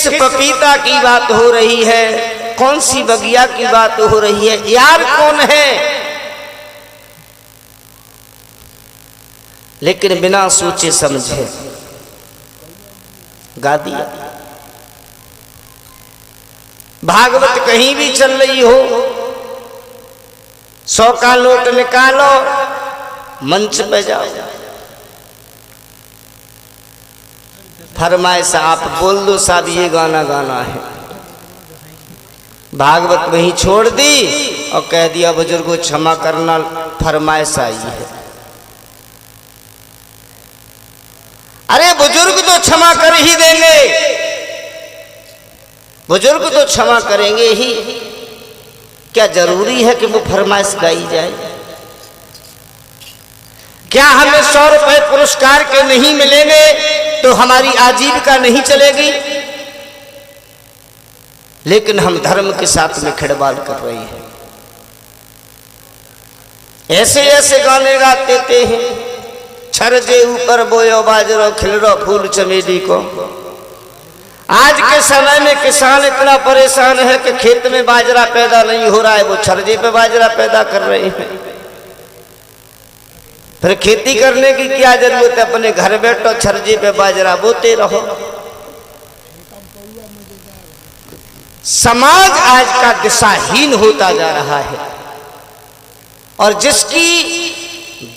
किस पपीता की बात हो रही है, कौन सी बगिया की बात हो रही है, यार कौन है? लेकिन बिना सोचे समझे गा दिया। भागवत कहीं भी चल रही हो, 100 का नोट निकालो, मंच पे जाओ, फरमाइश आप बोल दो साहब ये गाना गाना है। भागवत वहीं छोड़ दी और कह दिया बुजुर्गों क्षमा करना, फरमाइश आई है। अरे बुजुर्ग तो क्षमा कर ही देंगे, बुजुर्ग तो क्षमा करेंगे ही, क्या जरूरी है कि वो फरमाइश गाई जाए? क्या हमें 100 रुपए पुरस्कार के नहीं मिलेंगे तो हमारी आजीविका नहीं चलेगी? लेकिन हम धर्म के साथ में खिलवाड़ कर रहे हैं। ऐसे ऐसे गाने गाते हैं, छरजे ऊपर बोयो बाजरो खिलरो फूल चमेली को। आज के समय में किसान इतना परेशान है कि खेत में बाजरा पैदा नहीं हो रहा है, वो छरजे पे बाजरा पैदा कर रहे हैं। फिर खेती करने की क्या जरूरत है? अपने घर बैठो, छरजे पे बाजरा बोते रहो। समाज आज का दिशाहीन होता जा रहा है और जिसकी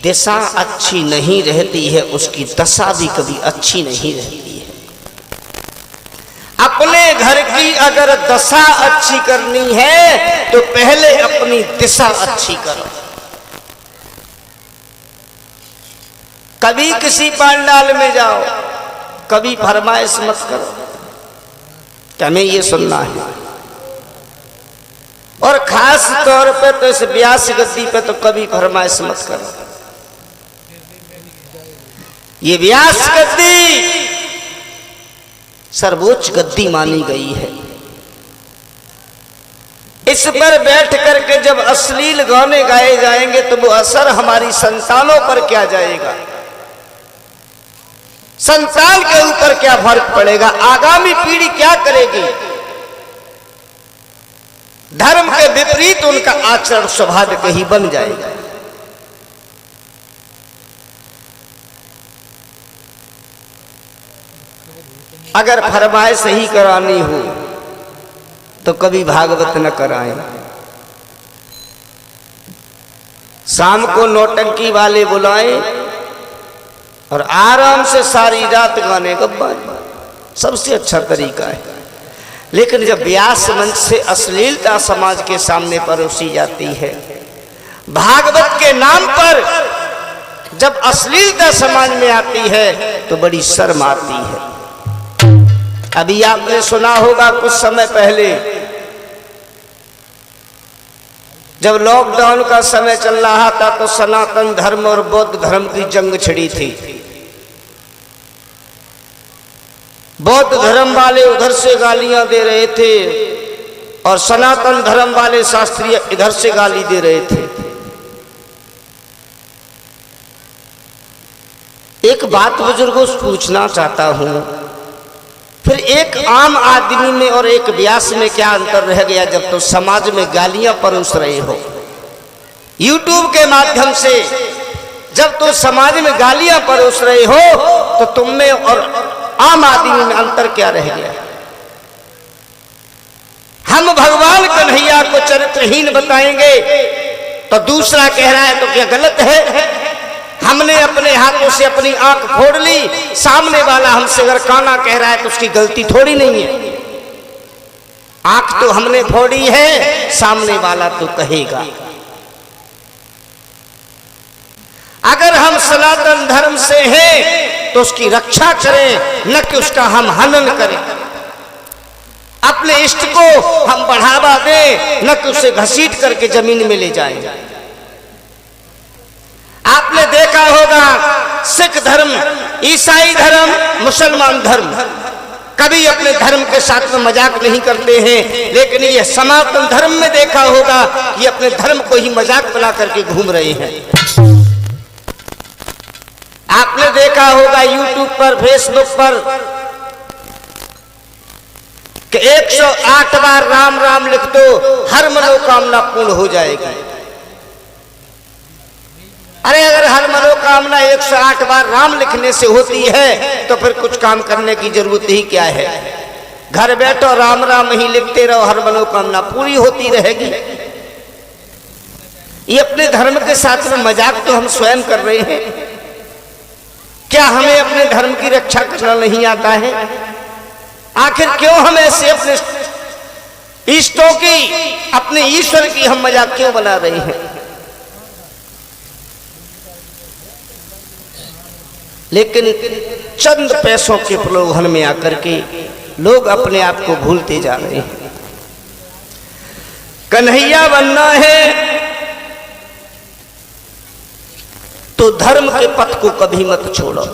दिशा अच्छी नहीं रहती है उसकी दशा भी कभी अच्छी नहीं रहती है। अपने घर की अगर दशा अच्छी करनी है तो पहले अपनी दिशा अच्छी करो। कभी किसी पंडाल में जाओ, कभी फरमाइश मत करो कि हमें ये सुनना है। और खास तौर पे तो इस व्यास गद्दी पे तो कभी फरमाइश मत करो। ये व्यास गद्दी सर्वोच्च गद्दी मानी गई है। इस पर बैठ करके जब अश्लील गाने गाए जाएंगे तो वो असर हमारी संतानों पर क्या जाएगा, संतान के ऊपर क्या फर्क पड़ेगा, आगामी पीढ़ी क्या करेगी? धर्म के विपरीत उनका आचरण स्वभाव कहीं बन जाएगा। अगर फरमाइश ही करानी हो तो कभी भागवत न कराएं। शाम को नौटंकी वाले बुलाएं और आराम से सारी रात गाने का सबसे अच्छा तरीका है। लेकिन जब व्यास मंच से अश्लीलता समाज के सामने परोसी जाती है, भागवत के नाम पर जब अश्लीलता समाज में आती है तो बड़ी शर्म आती है। अभी आपने सुना होगा कुछ समय पहले जब लॉकडाउन का समय चल रहा था तो सनातन धर्म और बौद्ध धर्म की जंग छिड़ी थी। बौद्ध धर्म वाले उधर से गालियां दे रहे थे और सनातन धर्म वाले शास्त्रीय इधर से गाली दे रहे थे। एक बात बुजुर्गों से पूछना चाहता हूं, फिर एक आम आदमी में और एक व्यास में क्या अंतर रह गया जब तो समाज में गालियां परोस रहे हो? YouTube के माध्यम से जब तो समाज में गालियां परोस रहे हो तो तुम में और आम आदमी में अंतर क्या रह गया? हम भगवान कन्हैया को चरित्रहीन बताएंगे तो दूसरा कह रहा है तो क्या गलत है? हमने अपने हाथों से अपनी आंख फोड़ ली, सामने वाला हमसे अगर काना कह रहा है तो उसकी गलती थोड़ी नहीं है। आंख तो हमने फोड़ी है, सामने वाला तो कहेगा। अगर हम सनातन धर्म से हैं तो उसकी रक्षा करें, न कि उसका हम हनन करें। अपने इष्ट को हम बढ़ावा दें, न कि उसे घसीट करके जमीन में ले जाएं। आपने देखा होगा सिख धर्म, ईसाई धर्म, मुसलमान धर्म कभी अपने धर्म के साथ में मजाक नहीं करते हैं, लेकिन ये सनातन धर्म में देखा होगा कि अपने धर्म को ही मजाक बना करके घूम रहे हैं। आपने देखा होगा YouTube पर, फेसबुक पर कि 108 बार राम राम लिख दो, हर मनोकामना पूर्ण हो जाएगी। अरे अगर हर मनोकामना 108 बार राम लिखने से होती है तो फिर कुछ काम करने की जरूरत ही क्या है। घर बैठो राम राम ही लिखते रहो, हर मनोकामना पूरी होती रहेगी। ये अपने धर्म के साथ में मजाक तो हम स्वयं कर रहे हैं। क्या हमें अपने धर्म की रक्षा करना नहीं आता है? आखिर क्यों हम ऐसे अपने इष्टों की, अपने ईश्वर की हम मजाक क्यों बना रहे हैं? लेकिन चंद पैसों के प्रलोभन में आकर के लोग अपने आप को भूलते जा रहे हैं। कन्हैया बनना है तो धर्म के पथ को कभी मत छोड़ो।